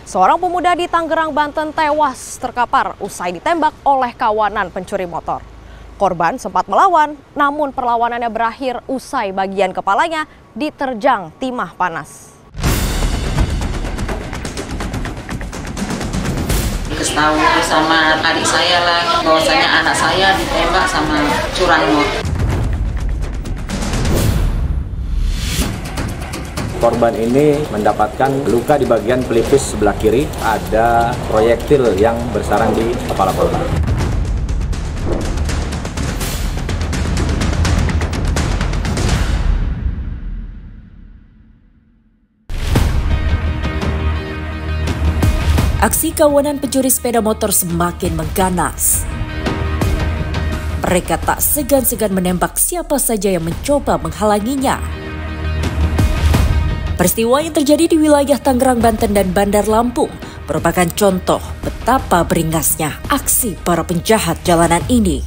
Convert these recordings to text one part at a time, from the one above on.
Seorang pemuda di Tangerang, Banten tewas terkapar usai ditembak oleh kawanan pencuri motor. Korban sempat melawan, namun perlawanannya berakhir usai bagian kepalanya diterjang timah panas. Tahu sama adik saya lah, bahwasanya anak saya ditembak sama curanmor. Korban ini mendapatkan luka di bagian pelipis sebelah kiri, ada proyektil yang bersarang di kepala korban. Aksi kawanan pencuri sepeda motor semakin mengganas. Mereka tak segan-segan menembak siapa saja yang mencoba menghalanginya. Peristiwa yang terjadi di wilayah Tangerang, Banten dan Bandar Lampung merupakan contoh betapa beringasnya aksi para penjahat jalanan ini.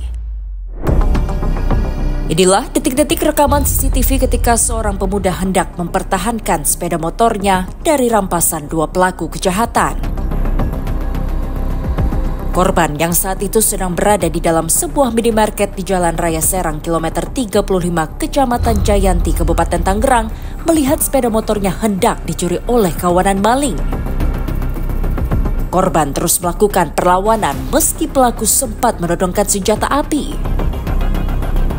Inilah detik-detik rekaman CCTV ketika seorang pemuda hendak mempertahankan sepeda motornya dari rampasan dua pelaku kejahatan. Korban yang saat itu sedang berada di dalam sebuah minimarket di Jalan Raya Serang, kilometer 35, Kecamatan Jayanti, Kabupaten Tangerang, melihat sepeda motornya hendak dicuri oleh kawanan maling. Korban terus melakukan perlawanan meski pelaku sempat menodongkan senjata api.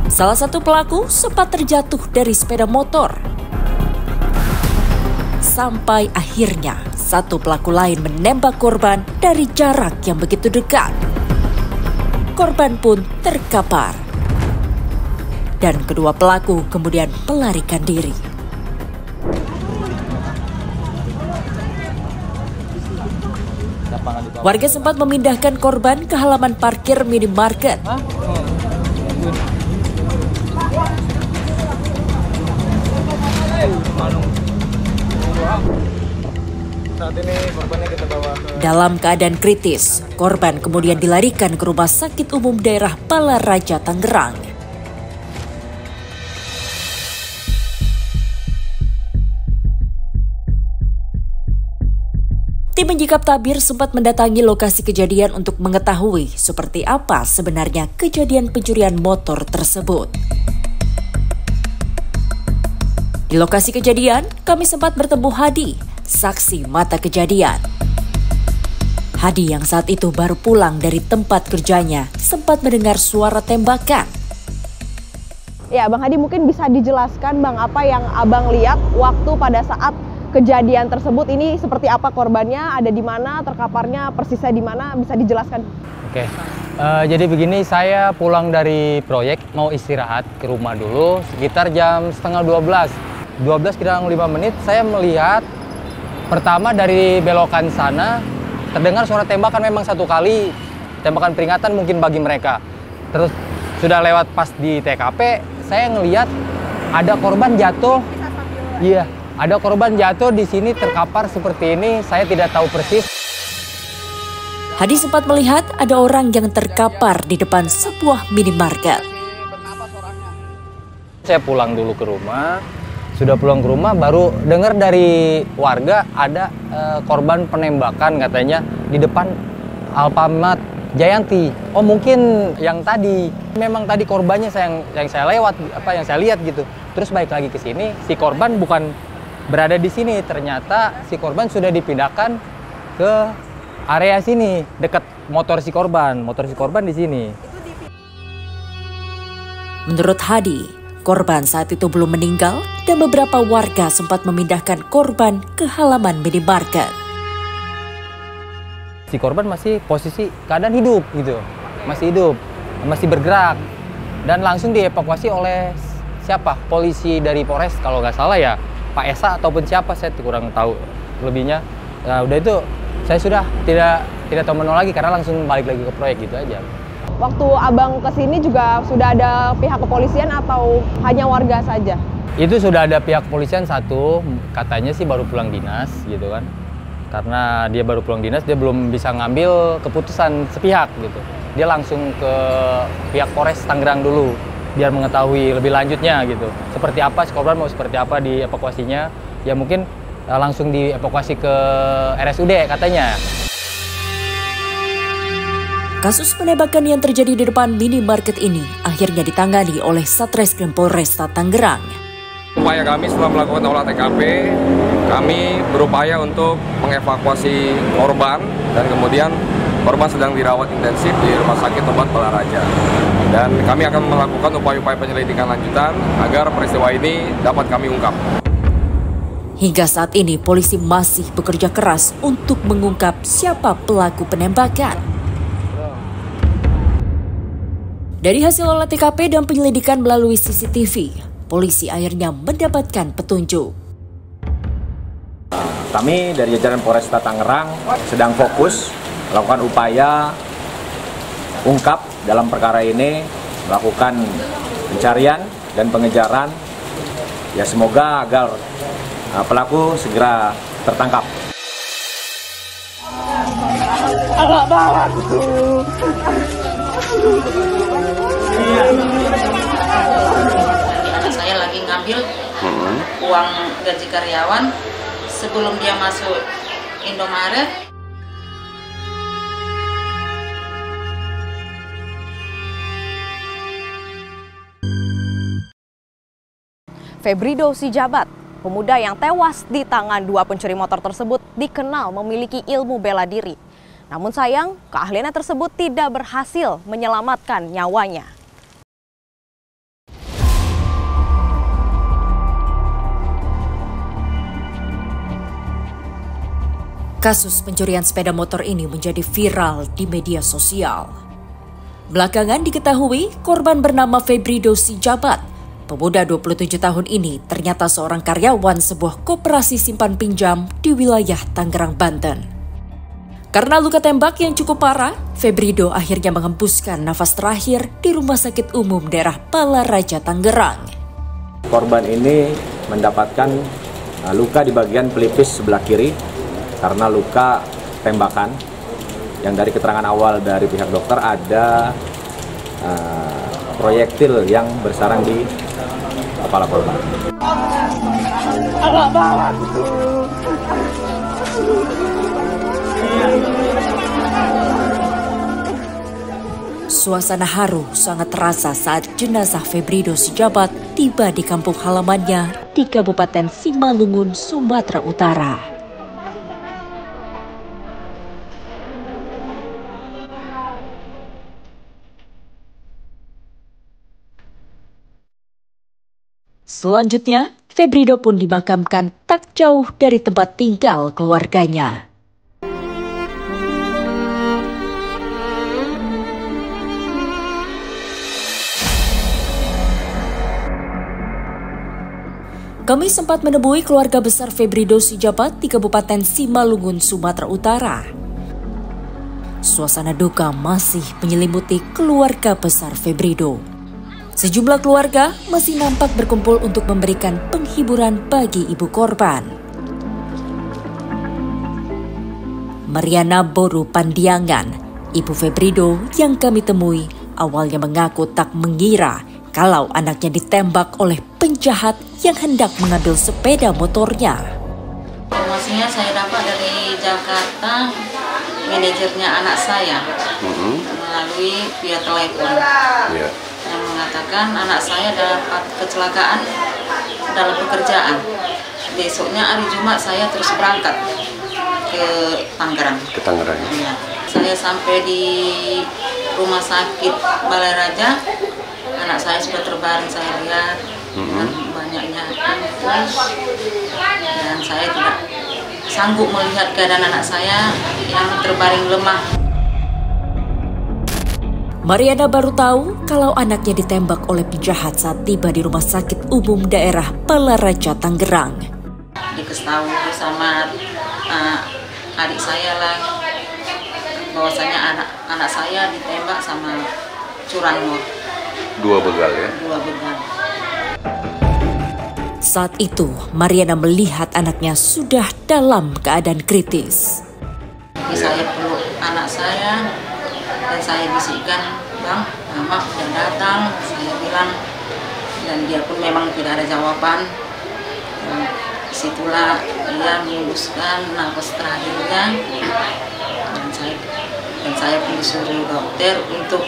Salah satu pelaku sempat terjatuh dari sepeda motor. Sampai akhirnya satu pelaku lain menembak korban dari jarak yang begitu dekat. Korban pun terkapar. Dan kedua pelaku kemudian melarikan diri. Warga sempat memindahkan korban ke halaman parkir minimarket. Dalam keadaan kritis, korban kemudian dilarikan ke Rumah Sakit Umum Daerah Balaraja, Tangerang. Tim Menyikap Tabir sempat mendatangi lokasi kejadian untuk mengetahui seperti apa sebenarnya kejadian pencurian motor tersebut. Di lokasi kejadian, kami sempat bertemu Hadi, saksi mata kejadian. Hadi yang saat itu baru pulang dari tempat kerjanya sempat mendengar suara tembakan. Ya, Bang Hadi, mungkin bisa dijelaskan Bang apa yang Abang lihat waktu pada saat kejadian tersebut. Ini seperti apa korbannya, ada di mana, terkaparnya persisnya di mana, bisa dijelaskan? Oke, jadi begini, saya pulang dari proyek mau istirahat ke rumah dulu sekitar jam setengah 12 kurang 5 menit. Saya melihat pertama dari belokan sana terdengar suara tembakan, memang satu kali tembakan peringatan mungkin bagi mereka. Terus sudah lewat pas di TKP, saya ngelihat ada korban jatuh. Iya, ada korban jatuh di sini terkapar seperti ini. Saya tidak tahu persis. Hadi sempat melihat ada orang yang terkapar di depan sebuah minimarket. Saya pulang dulu ke rumah. Sudah pulang ke rumah baru dengar dari warga ada korban penembakan katanya di depan Alfamart Jayanti. Oh, mungkin yang tadi. Memang tadi korbannya yang saya lewat, yang saya lihat gitu. Terus balik lagi ke sini, si korban bukan berada di sini. Ternyata si korban sudah dipindahkan ke area sini, dekat motor si korban. Motor si korban di sini. Menurut Hadi, korban saat itu belum meninggal dan beberapa warga sempat memindahkan korban ke halaman minimarket. Si korban masih posisi keadaan hidup gitu, masih hidup, masih bergerak, dan langsung dievakuasi oleh siapa? Polisi dari Polres kalau nggak salah ya, Pak Esa ataupun siapa, saya kurang tahu lebihnya. Nah, udah itu saya sudah tidak tahu menolak lagi karena langsung balik lagi ke proyek gitu aja. Waktu Abang kesini juga sudah ada pihak kepolisian atau hanya warga saja? Itu sudah ada pihak kepolisian satu, katanya sih baru pulang dinas gitu kan. Karena dia baru pulang dinas, dia belum bisa ngambil keputusan sepihak gitu. Dia langsung ke pihak Polres Tangerang dulu, biar mengetahui lebih lanjutnya gitu. Seperti apa si korban, mau seperti apa dievakuasinya. Ya mungkin langsung dievakuasi ke RSUD katanya. Kasus penembakan yang terjadi di depan minimarket ini akhirnya ditangani oleh Satreskrim Polresta Tangerang. Upaya kami setelah melakukan olah TKP, kami berupaya untuk mengevakuasi korban dan kemudian korban sedang dirawat intensif di Rumah Sakit Obat Balaraja. Dan kami akan melakukan upaya-upaya penyelidikan lanjutan agar peristiwa ini dapat kami ungkap. Hingga saat ini polisi masih bekerja keras untuk mengungkap siapa pelaku penembakan. Dari hasil olah TKP dan penyelidikan melalui CCTV, polisi akhirnya mendapatkan petunjuk. Kami dari jajaran Polresta Tangerang sedang fokus melakukan upaya ungkap dalam perkara ini, melakukan pencarian dan pengejaran. Ya semoga agar pelaku segera tertangkap. Anak saya lagi ngambil uang gaji karyawan sebelum dia masuk Indomaret. Febrido Sijabat, pemuda yang tewas di tangan dua pencuri motor tersebut dikenal memiliki ilmu bela diri. Namun sayang, keahliannya tersebut tidak berhasil menyelamatkan nyawanya. Kasus pencurian sepeda motor ini menjadi viral di media sosial. Belakangan diketahui korban bernama Febrido Sijabat. Pemuda 27 tahun ini ternyata seorang karyawan sebuah koperasi simpan pinjam di wilayah Tangerang, Banten. Karena luka tembak yang cukup parah, Febrido akhirnya menghembuskan nafas terakhir di Rumah Sakit Umum Daerah Balaraja, Tangerang. Korban ini mendapatkan luka di bagian pelipis sebelah kiri karena luka tembakan. Yang dari keterangan awal dari pihak dokter ada proyektil yang bersarang di kepala korban. Suasana haru sangat terasa saat jenazah Febrido Sijabat tiba di kampung halamannya di Kabupaten Simalungun, Sumatera Utara. Selanjutnya, Febrido pun dimakamkan tak jauh dari tempat tinggal keluarganya. Kami sempat menemui keluarga besar Febrido Sijabat di Kabupaten Simalungun, Sumatera Utara. Suasana duka masih menyelimuti keluarga besar Febrido. Sejumlah keluarga masih nampak berkumpul untuk memberikan penghiburan bagi ibu korban. Mariana Boru Pandiangan, ibu Febrido yang kami temui, awalnya mengaku tak mengira kalau anaknya ditembak oleh penjahat yang hendak mengambil sepeda motornya. Informasinya saya dapat dari Jakarta, manajernya anak saya melalui via telepon. Yang mengatakan anak saya dapat kecelakaan dalam pekerjaan. Besoknya hari Jumat saya terus berangkat ke Tangerang. Ya. Saya sampai di Rumah Sakit Balaraja, anak saya sudah terbaring, saya lihat banyaknya infus, dan saya tidak sanggup melihat keadaan anak saya yang terbaring lemah. Mariana baru tahu kalau anaknya ditembak oleh penjahat saat tiba di Rumah Sakit Umum Daerah Balaraja, Tangerang. Diketahui sama adik saya lah, bahwasanya anak saya ditembak sama curanmor. Dua begal ya? Dua begal. Saat itu, Mariana melihat anaknya sudah dalam keadaan kritis. Saya peluk anak saya dan saya bisikkan, "Bang, Mama udah datang," saya bilang, dan dia pun memang tidak ada jawaban. Disitulah dia mengembuskan nafas terakhirnya dan saya pun disuruh dokter untuk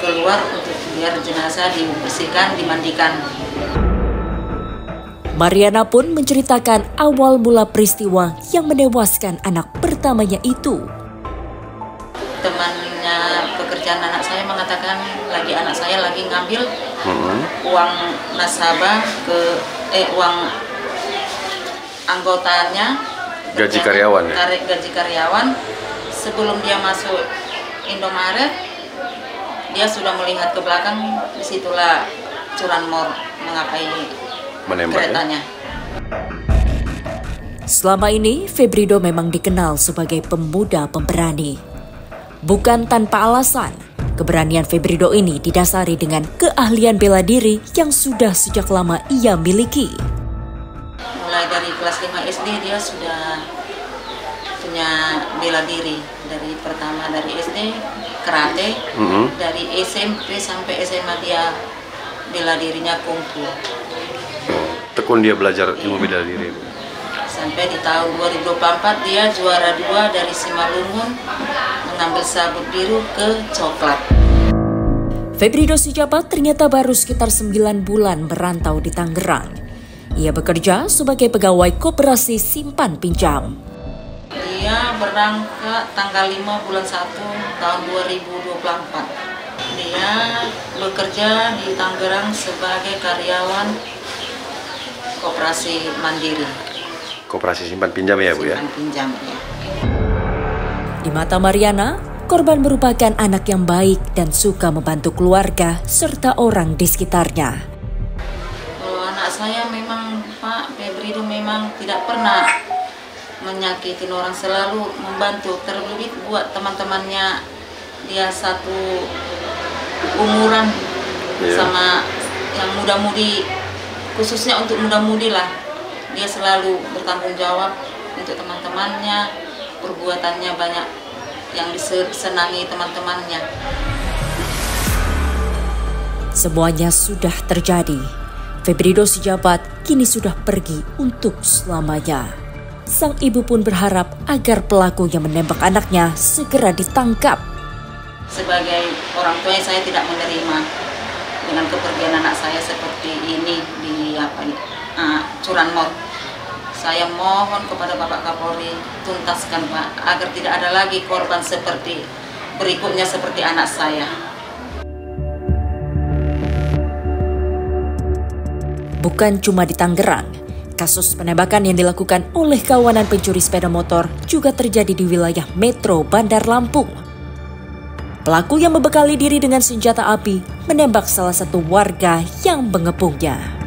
keluar untuk biar jenazah dibersihkan, dimandikan. Mariana pun menceritakan awal mula peristiwa yang menewaskan anak pertamanya itu. Temannya pekerjaan anak saya mengatakan anak saya lagi ngambil uang nasabah uang anggotanya, gaji karyawan ya? Gaji karyawan. Sebelum dia masuk Indomaret, dia sudah melihat ke belakang, disitulah curanmor menembak keretanya. Selama ini, Febrido memang dikenal sebagai pemuda pemberani. Bukan tanpa alasan, keberanian Febrido ini didasari dengan keahlian bela diri yang sudah sejak lama ia miliki. Mulai dari kelas 5 SD dia sudah punya bela diri. Dari pertama dari SD karate, dari SMP sampai SMA dia bela dirinya kungfu. Tekun dia belajar ilmu bela diri. Sampai di tahun 2024 dia juara 2 dari Simalungun, mengambil sabuk biru ke coklat. Febrido Sujabat ternyata baru sekitar 9 bulan merantau di Tangerang. Ia bekerja sebagai pegawai koperasi simpan pinjam. Dia berangkat tanggal 5 bulan 1 tahun 2024. Dia bekerja di Tangerang sebagai karyawan koperasi mandiri. Koperasi simpan pinjam ya, Bu ya? Simpan pinjam, ya. Di mata Mariana, korban merupakan anak yang baik dan suka membantu keluarga serta orang di sekitarnya. Kalau anak saya memang Pak Febrido memang tidak pernah menyakitin orang, selalu membantu, terlebih buat teman-temannya. Dia satu umuran sama yang muda-mudi, khususnya untuk muda-mudi lah. Dia selalu bertanggung jawab untuk teman-temannya, perbuatannya banyak yang disenangi teman-temannya. Semuanya sudah terjadi. Febrido Sujabat kini sudah pergi untuk selamanya. Sang ibu pun berharap agar pelaku yang menembak anaknya segera ditangkap. Sebagai orang tua saya tidak menerima dengan kepergian anak saya seperti ini di curanmor. Saya mohon kepada Bapak Kapolri, tuntaskan Pak, agar tidak ada lagi korban seperti berikutnya seperti anak saya. Bukan cuma di Tangerang, kasus penembakan yang dilakukan oleh kawanan pencuri sepeda motor juga terjadi di wilayah Metro Bandar Lampung. Pelaku yang membekali diri dengan senjata api menembak salah satu warga yang mengepungnya.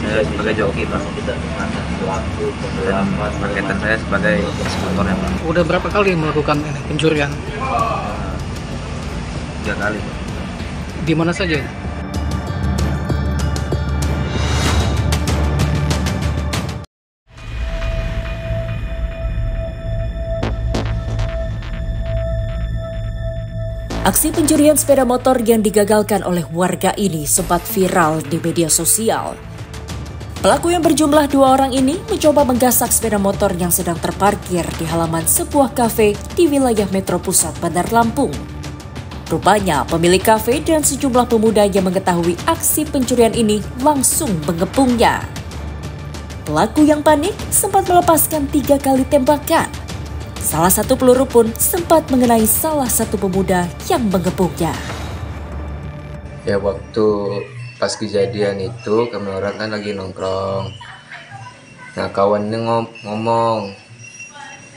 Saya sebagai joki Pak, paketan saya sebagai eksekutor ya Pak. Udah berapa kali melakukan pencurian? 3 kali Pak. Di mana saja? Aksi pencurian sepeda motor yang digagalkan oleh warga ini sempat viral di media sosial. Pelaku yang berjumlah 2 orang ini mencoba menggasak sepeda motor yang sedang terparkir di halaman sebuah kafe di wilayah Metro Pusat Bandar Lampung. Rupanya pemilik kafe dan sejumlah pemuda yang mengetahui aksi pencurian ini langsung mengepungnya. Pelaku yang panik sempat melepaskan 3 kali tembakan. Salah satu peluru pun sempat mengenai salah satu pemuda yang mengepungnya. Ya waktu pas kejadian itu kami orang kan lagi nongkrong. Nah kawannya ngomong,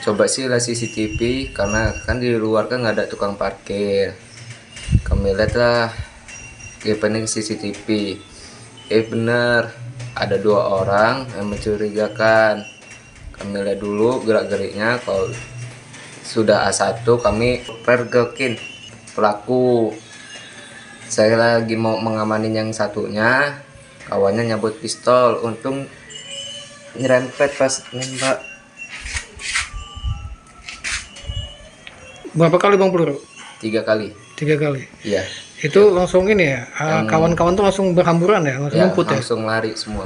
coba sih lah CCTV karena kan di luar kan nggak ada tukang parkir. Kami lihat lah gimana CCTV. Bener ada 2 orang yang mencurigakan. Kami lihat dulu gerak-geriknya, kalau sudah A1 kami pergokin pelaku. Saya lagi mau mengamanin yang satunya, kawannya nyabut pistol, untung nyerempet pas nembak. Berapa kali Bang peluru? 3 kali. 3 kali? Iya. Itu langsung ini ya, kawan-kawan tuh langsung berhamburan ya, langsung ngumpul ya? Langsung lari semua.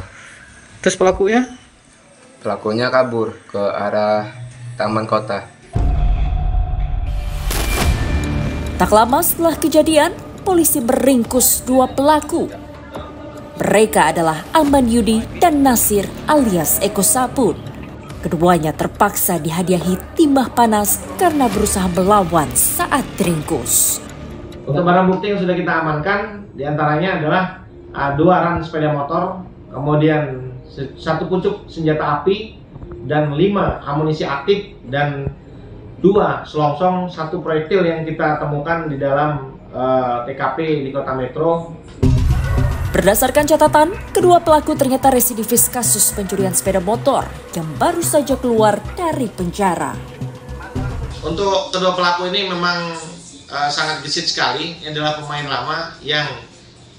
Terus pelakunya? Pelakunya kabur ke arah taman kota. Tak lama setelah kejadian, polisi meringkus 2 pelaku. Mereka adalah Aman Yudi dan Nasir alias Eko Sapun. Keduanya terpaksa dihadiahi timah panas karena berusaha melawan saat diringkus. Untuk barang bukti yang sudah kita amankan, diantaranya adalah 2 ran sepeda motor, kemudian 1 pucuk senjata api, dan 5 amunisi aktif, dan 2 selongsong, 1 proyektil yang kita temukan di dalam TKP di Kota Metro. Berdasarkan catatan, kedua pelaku ternyata residivis kasus pencurian sepeda motor yang baru saja keluar dari penjara. Untuk kedua pelaku ini memang sangat gesit sekali. Ini adalah pemain lama yang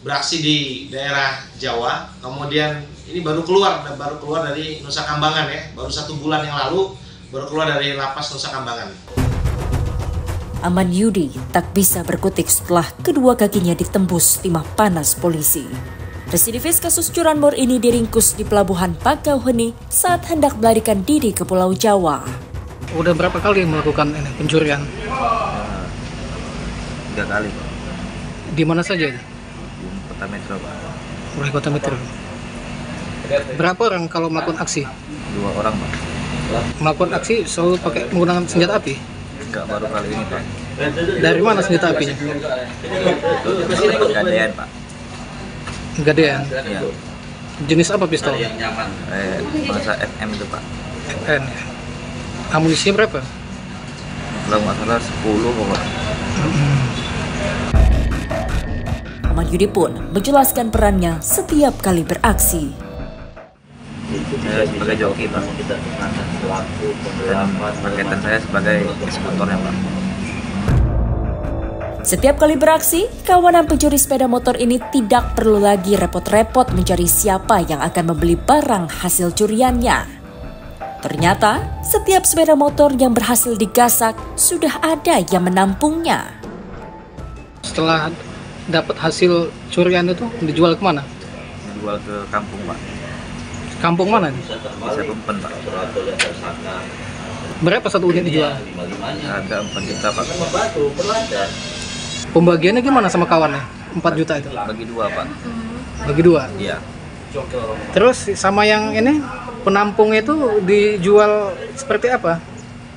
beraksi di daerah Jawa. Kemudian ini baru keluar dari Nusa Kambangan ya. Baru 1 bulan yang lalu baru keluar dari lapas Nusa Kambangan. Aman Yudi tak bisa berkutik setelah kedua kakinya ditembus timah panas polisi. Residivis kasus curanmor ini diringkus di Pelabuhan Bakauheni saat hendak melarikan diri ke Pulau Jawa. Udah berapa kali melakukan ini pencurian? 3 kali, Pak. Di mana saja? Di Kota Metro, Pak. Di Kota Metro. Berapa orang kalau melakukan aksi? 2 orang, Pak. Melakukan aksi selalu pakai menggunakan senjata api? Enggak, baru kali ini, Pak. Dari mana senjata apinya? Gadean, Pak. Gadean? Iya. Jenis apa pistol? Masa FM itu, Pak. FN ya. Amunisinya berapa? Kalau nggak salah 10 pokoknya. Aman Yudi pun menjelaskan perannya setiap kali beraksi. Saya sebagai joki, Pak. Dan paketan saya sebagai eksekutornya, Pak. Setiap kali beraksi, kawanan pencuri sepeda motor ini tidak perlu lagi repot-repot mencari siapa yang akan membeli barang hasil curiannya. Ternyata, setiap sepeda motor yang berhasil digasak sudah ada yang menampungnya. Setelah dapat hasil curian itu dijual kemana? Dijual ke kampung, Pak. Kampung mana nih? Bisa Pempen, Pak. Berapa 1 unit dijual? Harga 4 juta, Pak. Pembagiannya gimana sama kawannya? 4 juta itu? Bagi 2, Pak. Bagi 2? Iya. Terus sama yang ini, penampung itu dijual seperti apa?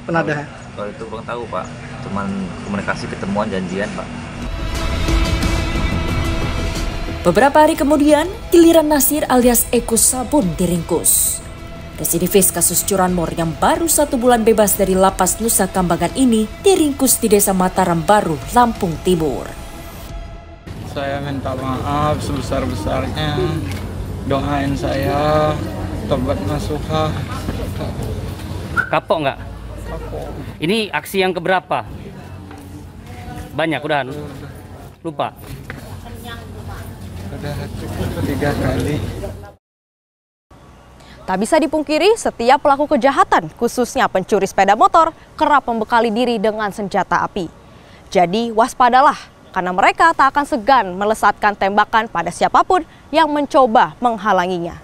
Penadahan? Kalau itu Bang tahu, Pak. Cuman komunikasi, ketemuan, janjian, Pak. Beberapa hari kemudian, giliran Nasir alias Eko Sapun diringkus. Residivis kasus curanmor yang baru 1 bulan bebas dari lapas Nusa Kambangan ini diringkus di Desa Mataram Baru, Lampung Timur. Saya minta maaf sebesar-besarnya. Doain saya tobat nasuha. Kapok nggak? Kapok. Ini aksi yang keberapa? Banyak udahan? Lupa? Udah 3 kali. Tak bisa dipungkiri, setiap pelaku kejahatan, khususnya pencuri sepeda motor, kerap membekali diri dengan senjata api. Jadi waspadalah, karena mereka tak akan segan melesatkan tembakan pada siapapun yang mencoba menghalanginya.